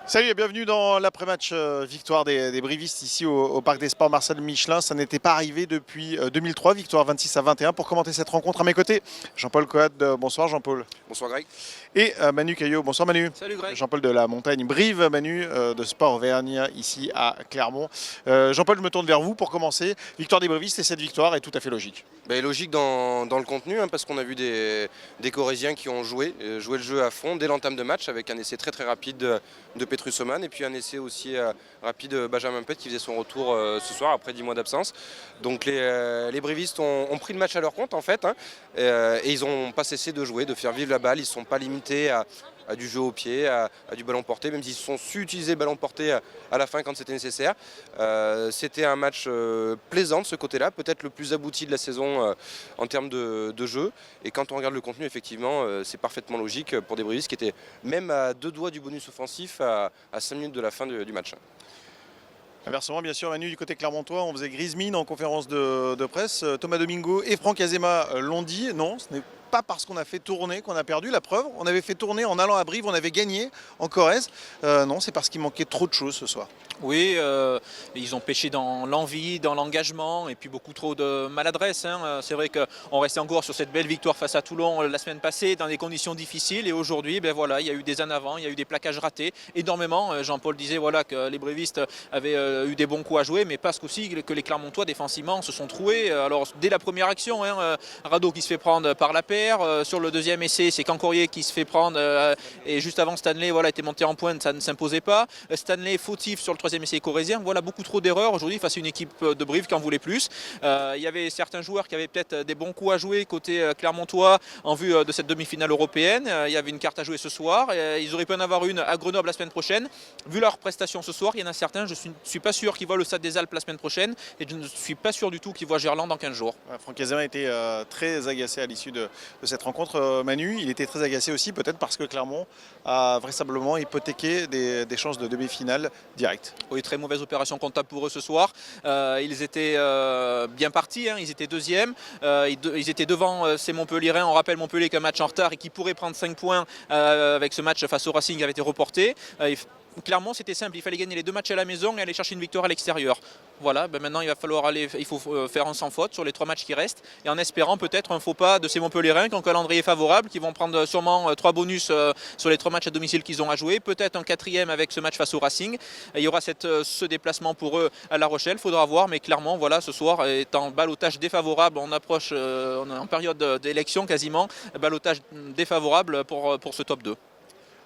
Salut et bienvenue dans l'après-match victoire des Brivistes ici au Parc des Sports Marcel Michelin. Ça n'était pas arrivé depuis 2003, victoire 26-21. Pour commenter cette rencontre à mes côtés, Jean-Paul Coat. Bonsoir Jean-Paul. Bonsoir Greg. Et Manu Caillot. Bonsoir Manu. Salut Greg. Jean-Paul de la Montagne Brive, Manu de Sport Auvergne ici à Clermont. Jean-Paul, je me tourne vers vous pour commencer. Victoire des Brivistes et cette victoire est tout à fait logique. Logique dans le contenu, parce qu'on a vu des Corésiens qui ont joué le jeu à fond dès l'entame de match avec un essai très rapide de Petrus Oman et puis un essai aussi rapide de Benjamin Pett qui faisait son retour ce soir après 10 mois d'absence. Donc les Brivistes ont pris le match à leur compte en fait, et ils n'ont pas cessé de jouer, de faire vivre la balle. Ils ne sont pas limités à du jeu au pied, à du ballon porté, même s'ils sont su utiliser le ballon porté à la fin quand c'était nécessaire. C'était un match plaisant de ce côté-là, peut-être le plus abouti de la saison en termes de jeu. Et quand on regarde le contenu, effectivement, c'est parfaitement logique pour des Brivistes qui étaient même à 2 doigts du bonus offensif à 5 minutes de la fin du match. Inversement, bien sûr, Manu, du côté clermontois, on faisait grise mine en conférence de presse. Thomas Domingo et Franck Azema l'ont dit. Non, ce n'est pas parce qu'on a fait tourner qu'on a perdu. La preuve, on avait fait tourner en allant à Brive, on avait gagné en Corrèze. Non, c'est parce qu'il manquait trop de choses ce soir. Oui, ils ont pêché dans l'envie, dans l'engagement et puis beaucoup trop de maladresse. C'est vrai qu'on restait encore sur cette belle victoire face à Toulon la semaine passée dans des conditions difficiles et aujourd'hui, voilà, il y a eu des en avant, il y a eu des plaquages ratés, énormément. Jean-Paul disait voilà, que les Brivistes avaient eu des bons coups à jouer, mais parce qu'aussi que les Clermontois défensivement se sont troués. Alors dès la première action, Rado qui se fait prendre par la paire. Sur le deuxième essai, c'est Cancorier qui se fait prendre et juste avant Stanley était monté en pointe, ça ne s'imposait pas. Stanley fautif sur le troisième essai corrézien. Voilà beaucoup trop d'erreurs aujourd'hui face à une équipe de Brive qui en voulait plus. Il y avait certains joueurs qui avaient peut-être des bons coups à jouer côté clermontois en vue de cette demi-finale européenne. Il y avait une carte à jouer ce soir. Ils auraient pu en avoir une à Grenoble la semaine prochaine. Vu leur prestation ce soir, il y en a certains, je ne suis pas sûr qu'ils voient le Stade des Alpes la semaine prochaine et je ne suis pas sûr du tout qu'ils voient Gerland dans 15 jours. Franck Azema était très agacé à l'issue de cette rencontre. Manu, il était très agacé aussi peut-être parce que Clermont a vraisemblablement hypothéqué des chances de demi-finale directe. Oui, très mauvaise opération comptable pour eux ce soir. Ils étaient bien partis, ils étaient deuxièmes. Ils étaient devant ces Montpellierins. On rappelle Montpellier qu'un match en retard et qui pourrait prendre 5 points avec ce match face au Racing avait été reporté. Clairement, c'était simple, il fallait gagner les 2 matchs à la maison et aller chercher une victoire à l'extérieur. Voilà, maintenant il faut faire un sans faute sur les 3 matchs qui restent et en espérant peut-être un faux pas de ces Montpellierins qui ont un calendrier favorable, qui vont prendre sûrement 3 bonus sur les 3 matchs à domicile qu'ils ont à jouer, peut-être un 4e avec ce match face au Racing. Et il y aura ce déplacement pour eux à La Rochelle, il faudra voir, mais clairement, voilà, ce soir est en ballottage défavorable, on approche, on est en période d'élection quasiment, ballottage défavorable pour ce top 2.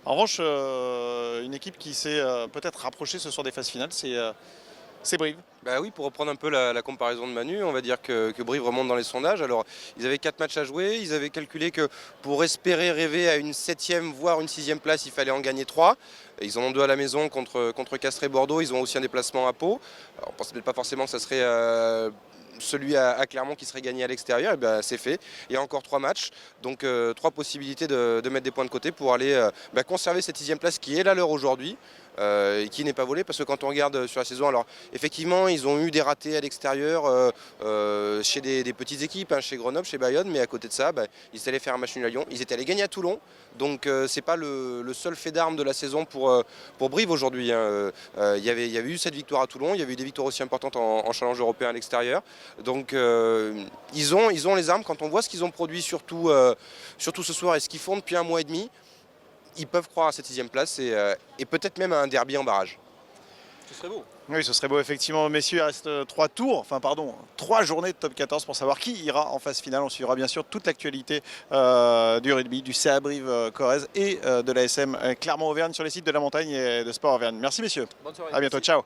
En revanche, une équipe qui s'est peut-être rapprochée ce soir des phases finales, c'est Brive. Oui, pour reprendre un peu la comparaison de Manu, on va dire que Brive remonte dans les sondages. Alors, ils avaient 4 matchs à jouer, ils avaient calculé que pour espérer rêver à une 7e voire une 6e place, il fallait en gagner 3. Ils en ont 2 à la maison contre Castres et Bordeaux, ils ont aussi un déplacement à Pau. Alors, on ne pensait peut-être pas forcément que ça serait celui à Clermont qui serait gagné à l'extérieur, et c'est fait. Il y a encore 3 matchs, donc 3 possibilités de mettre des points de côté pour aller conserver cette 6e place qui est la leur aujourd'hui. Et qui n'est pas volée, parce que quand on regarde sur la saison, alors effectivement ils ont eu des ratés à l'extérieur chez des petites équipes, chez Grenoble, chez Bayonne, mais à côté de ça, ils étaient allés faire un match nul à Lyon, ils étaient allés gagner à Toulon, donc c'est pas le seul fait d'armes de la saison pour Brive aujourd'hui. Il y avait eu cette victoire à Toulon, il y avait eu des victoires aussi importantes en challenge européen à l'extérieur, donc ils ont les armes. Quand on voit ce qu'ils ont produit surtout ce soir et ce qu'ils font depuis 1 mois et demi, ils peuvent croire à cette 6e place et peut-être même à un derby en barrage. Ce serait beau. Oui, ce serait beau effectivement. Messieurs, il reste 3 journées de top 14 pour savoir qui ira en phase finale. On suivra bien sûr toute l'actualité du rugby, du CA Brive Corrèze et de l'ASM Clermont Auvergne sur les sites de la Montagne et de Sport Auvergne. Merci messieurs. Bonne soirée. À bientôt, Merci. ciao.